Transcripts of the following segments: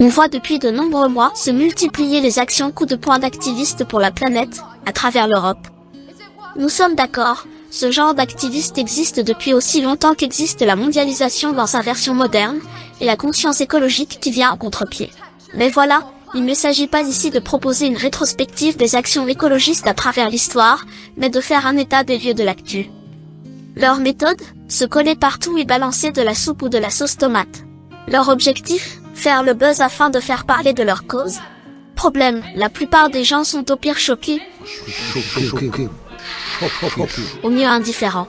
On voit depuis de nombreux mois se multiplier les actions coup de poing d'activistes pour la planète, à travers l'Europe. Nous sommes d'accord, ce genre d'activistes existe depuis aussi longtemps qu'existe la mondialisation dans sa version moderne, et la conscience écologique qui vient en contre-pied. Mais voilà, il ne s'agit pas ici de proposer une rétrospective des actions écologistes à travers l'histoire, mais de faire un état des lieux de l'actu. Leur méthode, se coller partout et balancer de la soupe ou de la sauce tomate. Leur objectif, faire le buzz afin de faire parler de leur cause. Problème, la plupart des gens sont au pire choqués, au mieux indifférents.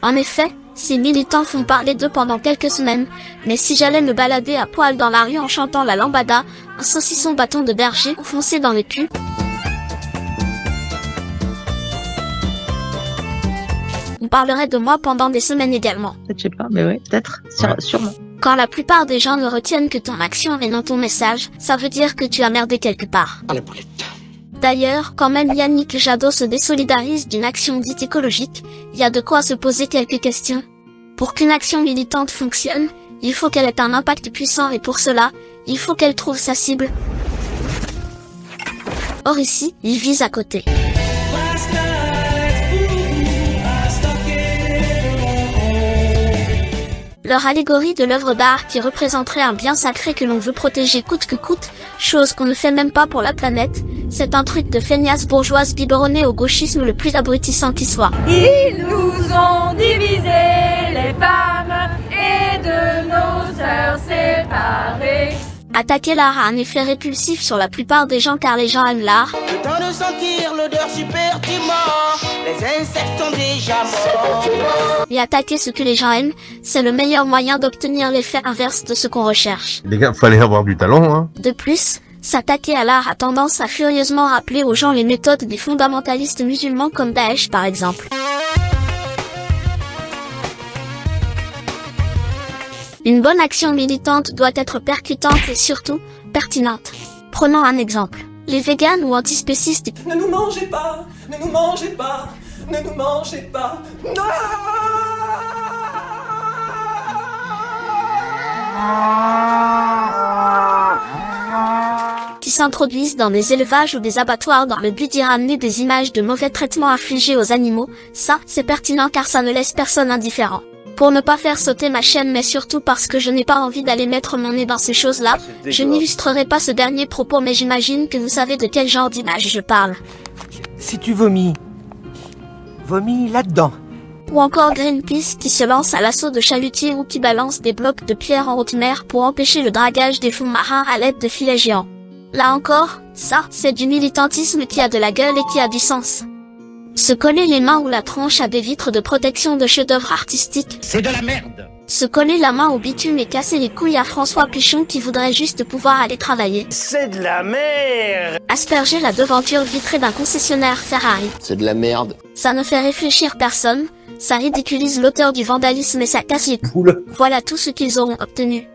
En effet, ces militants font parler d'eux pendant quelques semaines, mais si j'allais me balader à poil dans la rue en chantant la lambada, un saucisson bâton de berger foncé dans le cul, on parlerait de moi pendant des semaines également. Je sais pas, mais ouais, peut-être, sûrement. Quand la plupart des gens ne retiennent que ton action et non ton message, ça veut dire que tu as merdé quelque part. À la boulette. D'ailleurs, quand même Yannick Jadot se désolidarise d'une action dite écologique, il y a de quoi se poser quelques questions. Pour qu'une action militante fonctionne, il faut qu'elle ait un impact puissant et pour cela, il faut qu'elle trouve sa cible. Or ici, il vise à côté. Leur allégorie de l'œuvre d'art qui représenterait un bien sacré que l'on veut protéger coûte que coûte, chose qu'on ne fait même pas pour la planète, c'est un truc de feignasse bourgeoise biberonnée au gauchisme le plus abrutissant qui soit. Ils nous ont divisés, les femmes, et de nos sœurs séparées. Attaquer l'art a un effet répulsif sur la plupart des gens car les gens aiment l'art. Le temps de sentir l'odeur super du mort, les insectes sont déjà morts. Et attaquer ce que les gens aiment, c'est le meilleur moyen d'obtenir l'effet inverse de ce qu'on recherche. Les gars, fallait avoir du talent, hein. De plus, s'attaquer à l'art a tendance à furieusement rappeler aux gens les méthodes des fondamentalistes musulmans comme Daesh par exemple. Une bonne action militante doit être percutante et surtout, pertinente. Prenons un exemple. Les véganes ou antispécistes. Ne nous mangez pas, ne nous mangez pas, ne nous mangez pas. Qui s'introduisent dans des élevages ou des abattoirs dans le but d'y ramener des images de mauvais traitements infligés aux animaux, ça, c'est pertinent car ça ne laisse personne indifférent. Pour ne pas faire sauter ma chaîne mais surtout parce que je n'ai pas envie d'aller mettre mon nez dans ces choses-là, je n'illustrerai pas ce dernier propos mais j'imagine que vous savez de quel genre d'image je parle. Si tu vomis, vomis là-dedans. Ou encore Greenpeace qui se lance à l'assaut de chalutiers ou qui balance des blocs de pierre en haute mer pour empêcher le dragage des fonds marins à l'aide de filets géants. Là encore, ça, c'est du militantisme qui a de la gueule et qui a du sens. Se coller les mains ou la tronche à des vitres de protection de chefs-d'œuvre artistiques. C'est de la merde. Se coller la main au bitume et casser les couilles à François Pichon qui voudrait juste pouvoir aller travailler. C'est de la merde. Asperger la devanture vitrée d'un concessionnaire Ferrari. C'est de la merde. Ça ne fait réfléchir personne, ça ridiculise l'auteur du vandalisme et ça casse les couilles. Voilà tout ce qu'ils auront obtenu.